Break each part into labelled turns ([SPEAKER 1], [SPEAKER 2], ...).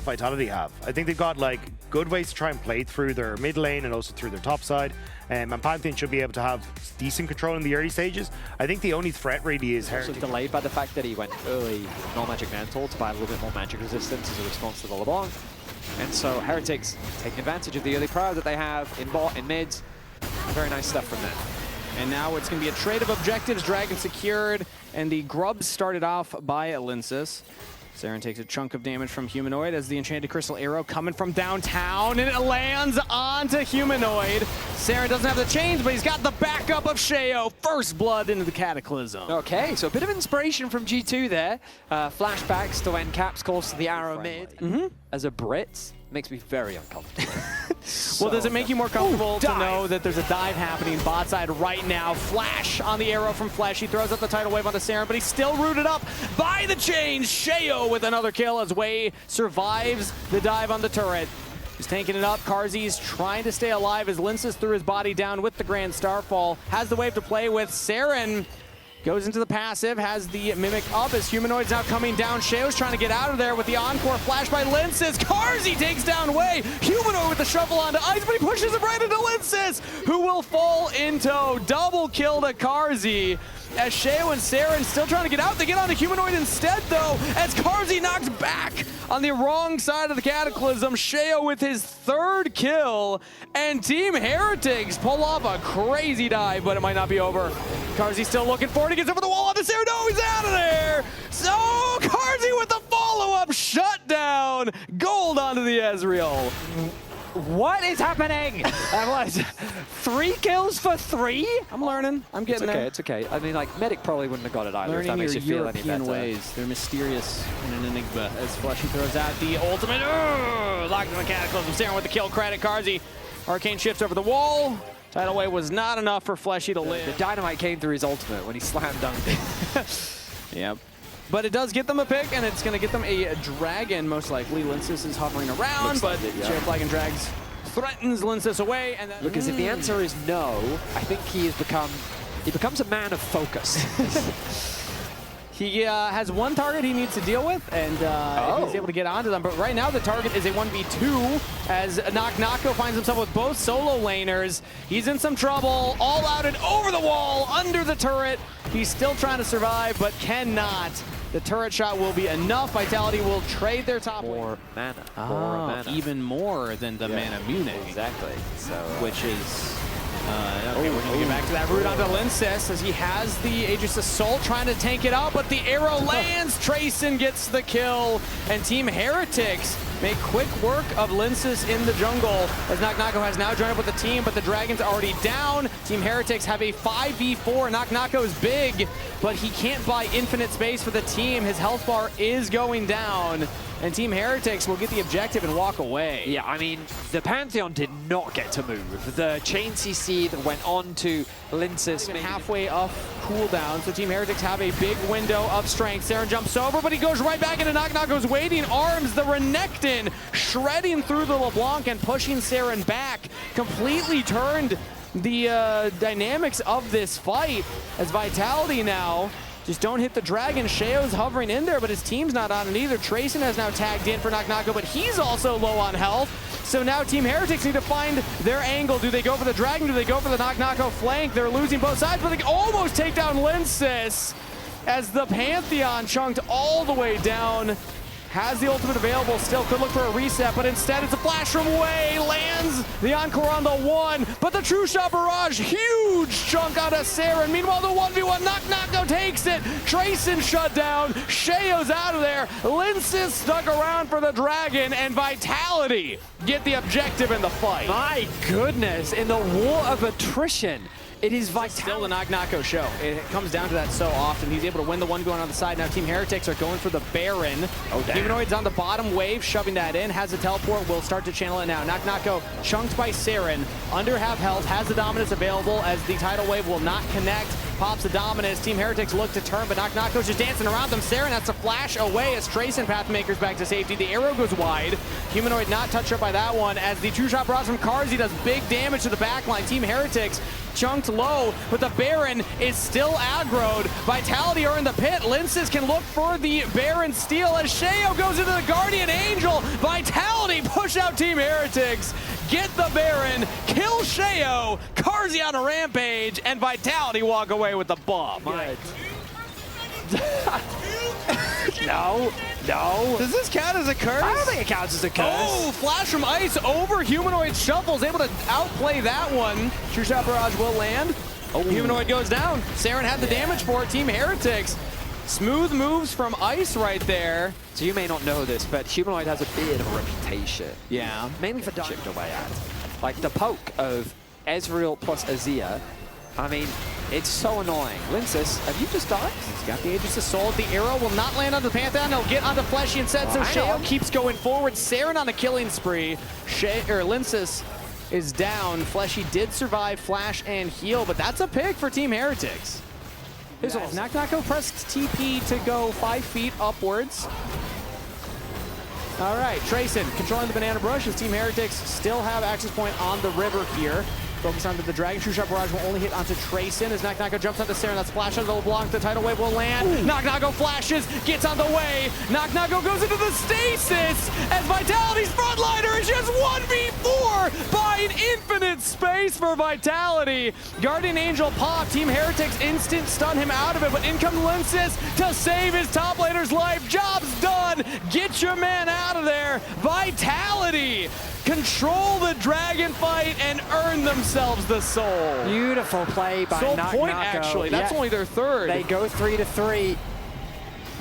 [SPEAKER 1] what Vitality have. I think they've got like good ways to try and play through their mid lane and also through their top side. And Pantheon should be able to have decent control in the early stages. I think the only threat really is
[SPEAKER 2] Heretics. Also delayed by the fact that he went early non-magic mantle to buy a little bit more magic resistance as a response to the LeBlanc. And so Heretics taking advantage of the early prior that they have in bot, in mids. Very nice stuff from them.
[SPEAKER 3] And now it's going to be a trade of objectives. Dragon secured, and the grubs started off by Lyncas. Serin takes a chunk of damage from Humanoid as the Enchanted Crystal Arrow coming from downtown, and it lands onto Humanoid. Serin doesn't have the chains, but he's got the backup of Sheo. First blood into the Cataclysm.
[SPEAKER 2] Okay, so a bit of inspiration from G2 there. Flashbacks to when Caps calls to the arrow mid. As a Brit, makes me very uncomfortable.
[SPEAKER 3] Well, does it make you more comfortable to know that there's a dive happening bot side right now? Flash on the arrow from Fleshy. He throws up the tidal wave onto Serin, but he's still rooted up by the chains. Sheo with another kill as Way survives the dive on the turret. He's tanking it up. Carzzy's trying to stay alive as Lyncas threw his body down with the Grand Starfall. Has the wave to play with. Serin goes into the passive, has the Mimic up as Humanoid's now coming down. Sheo's trying to get out of there with the Encore flash by Lyncas. Carzzy takes down Way. Humanoid with the shovel onto ice, but he pushes him right into Lyncas, who will fall into double kill to Carzzy. As Sheo and Serin still trying to get out, they get onto Humanoid instead though, as Carzzy knocks back on the wrong side of the Cataclysm. Sheo with his third kill, and Team Heretics pull off a crazy dive, but it might not be over. Carzzy still looking for it, he gets over the wall onto Serin, no, he's out of there! So Carzzy with the follow-up shutdown, gold onto the Ezreal.
[SPEAKER 2] What is happening? That was 3 kills for 3?
[SPEAKER 3] I'm learning. I'm getting there.
[SPEAKER 2] It's okay. I mean, like, Medic probably wouldn't have got it either.
[SPEAKER 3] Learning
[SPEAKER 2] if that makes you feel
[SPEAKER 3] European
[SPEAKER 2] any better.
[SPEAKER 3] ways. They're mysterious and an enigma. As Fleshy throws out the ultimate. Locked in the Cataclysm. Serin with the kill credit. Carzzy. Arcane shifts over the wall. Tidal wave was not enough for Fleshy to live.
[SPEAKER 2] The dynamite came through his ultimate when he slam dunked.
[SPEAKER 3] Yep. But it does get them a pick, and it's going to get them a dragon, most likely. Lyncas is hovering around, but Sheo Flag and Drags threatens Lyncas away. And then,
[SPEAKER 2] Because if the answer is no, I think he becomes a man of focus.
[SPEAKER 3] He has one target he needs to deal with, and he's able to get onto them. But right now, the target is a 1v2, as Nako finds himself with both solo laners. He's in some trouble, all out and over the wall, under the turret. He's still trying to survive, but cannot. The turret shot will be enough. Vitality will trade their top
[SPEAKER 2] More
[SPEAKER 3] lane.
[SPEAKER 2] mana. More mana.
[SPEAKER 3] Even more than the mana Munich.
[SPEAKER 2] Exactly. So,
[SPEAKER 3] which is... okay, we're going to get back to that root onto Lyncas as he has the Aegis Assault trying to tank it out, but the arrow lands. Tracyn gets the kill, and Team Heretics make quick work of Lyncas in the jungle as Nako has now joined up with the team, but the Dragon's already down. Team Heretics have a 5v4. Nako is big, but he can't buy infinite space for the team. His health bar is going down, and Team Heretics will get the objective and walk away.
[SPEAKER 2] Yeah, I mean, the Pantheon did not get to move. The chain CC that went on to Lyncas
[SPEAKER 3] halfway off cooldown, so Team Heretics have a big window of strength. Serin jumps over, but he goes right back into Nako's waiting arms. The Renekton shredding through the LeBlanc and pushing Serin back. Completely turned the dynamics of this fight as Vitality now just don't hit the dragon. Sheo's hovering in there, but his team's not on it either. Tracyn has now tagged in for Nako, but he's also low on health. So now Team Heretics need to find their angle. Do they go for the dragon? Do they go for the Nako flank? They're losing both sides, but they almost take down Lyncas as the Pantheon chunked all the way down. Has the ultimate available still, could look for a reset, but instead it's a flash from Way, lands the Encore on the 1, but the True Shot Barrage, huge chunk out of Serin. Meanwhile, the 1v1, Nako takes it, Tracyn shut down, Sheo's out of there, Lyncas stuck around for the Dragon, and Vitality get the objective in the fight.
[SPEAKER 2] My goodness, in the war of attrition, it is Vitality.
[SPEAKER 3] Still the Nako show. It comes down to that so often. He's able to win the one going on the side. Now Team Heretics are going for the Baron.
[SPEAKER 2] Oh, damn.
[SPEAKER 3] Humanoid's on the bottom wave, shoving that in. Has the teleport, will start to channel it now. Nako chunked by Serin, under half health, has the dominance available as the tidal wave will not connect. Pops the dominance. Team Heretics look to turn, but Nako's just dancing around them. Serin has to flash away as Tracyn Pathmaker's back to safety. The arrow goes wide. Humanoid not touched up by that one as the true shot barrage from Carzzy does big damage to the backline. Team Heretics chunked low, but the Baron is still aggroed. Vitality are in the pit. Lyncas can look for the Baron steal as Sheo goes into the Guardian Angel. Vitality push out Team Heretics, get the Baron, kill Sheo, Carzzy on a rampage, and Vitality walk away with the bomb.
[SPEAKER 2] No.
[SPEAKER 3] Does this count as a curse?
[SPEAKER 2] I don't think it counts as a curse.
[SPEAKER 3] Oh, flash from Ice over Humanoid Shuffles, able to outplay that one. True Shot Barrage will land. Oh, Humanoid goes down. Serin had the damage for it. Team Heretics. Smooth moves from Ice right there.
[SPEAKER 2] So you may not know this, but Humanoid has a bit of a reputation.
[SPEAKER 3] Yeah.
[SPEAKER 2] Mainly for chipped away at. Like the poke of Ezreal plus Azir. I mean, it's so annoying. Lyncas, have you just died?
[SPEAKER 3] He's got the Aegis of Soul. The arrow will not land on the Pantheon. He'll get onto Fleshy instead. So Sheo keeps going forward. Serin on a killing spree. Lyncas is down. Fleshy did survive Flash and heal, but that's a pick for Team Heretics. Here's Nako pressed TP to go 5 feet upwards. All right, Tracyn controlling the banana brush as Team Heretics still have access point on the river here. Focus onto the Dragon. True Shot Barrage will only hit onto Tracyn as Nako jumps onto Serin. That's flash onto LeBlanc. The tidal wave will land. Nako flashes, gets on the way. Nako goes into the stasis as Vitality's frontliner is just 1v4 by an infinite space for Vitality. Guardian Angel pop. Team Heretics instant stun him out of it, but in comes Lyncas to save his top laner's life. Job's done. Get your man out of there. Vitality control the dragon fight and earn themselves the soul.
[SPEAKER 2] Beautiful play by
[SPEAKER 3] Soul
[SPEAKER 2] Nako.
[SPEAKER 3] point, actually. That's only their third.
[SPEAKER 2] They go 3-3.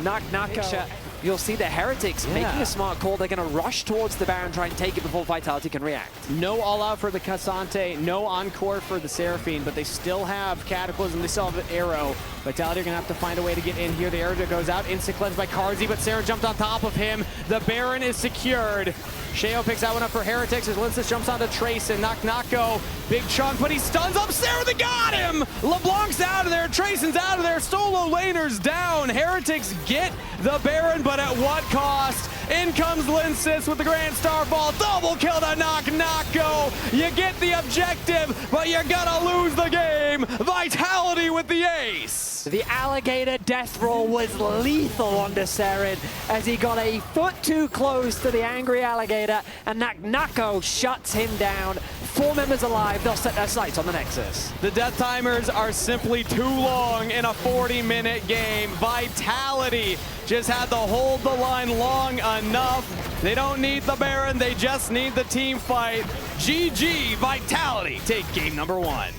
[SPEAKER 2] Nako. You'll see the Heretics making a smart call. They're going to rush towards the Baron, try and take it before Vitality can react.
[SPEAKER 3] No all-out for the Ksante, no encore for the Seraphine, but they still have Cataclysm, they still have an arrow. Vitality are going to have to find a way to get in here. The arrow goes out, instant cleanse by Carzzy, but Serin jumped on top of him. The Baron is secured. Sheo picks that one up for Heretics as Lyncas jumps onto Tracyn. Nako, big chunk, but he stuns up Serin. They got him! LeBlanc's out of there, Tracyn's out of there, solo laner's down. Heretics get the Baron, but at what cost? In comes Lyncas with the Grand Starfall. Double kill to Nako. You get the objective, but you're gonna lose the game. Vitality with the ace.
[SPEAKER 2] The alligator death roll was lethal onto Serin as he got a foot too close to the angry alligator, and Nako shuts him down. 4 members alive, they'll set their sights on the Nexus.
[SPEAKER 3] The death timers are simply too long in a 40-minute game. Vitality just had to hold the line long enough. They don't need the Baron, they just need the team fight. GG, Vitality take game number 1.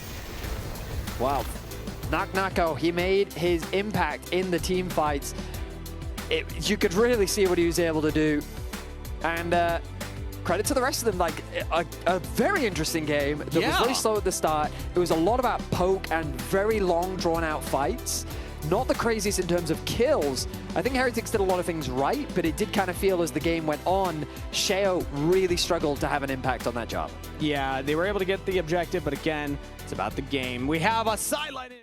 [SPEAKER 2] Wow. Nako, he made his impact in the team fights. You could really see what he was able to do. And credit to the rest of them, like a very interesting game that was very slow at the start. It was a lot about poke and very long drawn out fights. Not the craziest in terms of kills. I think Heretics did a lot of things right, but it did kind of feel as the game went on, Sheo really struggled to have an impact on that job.
[SPEAKER 3] Yeah, they were able to get the objective, but again, it's about the game. We have a sideline.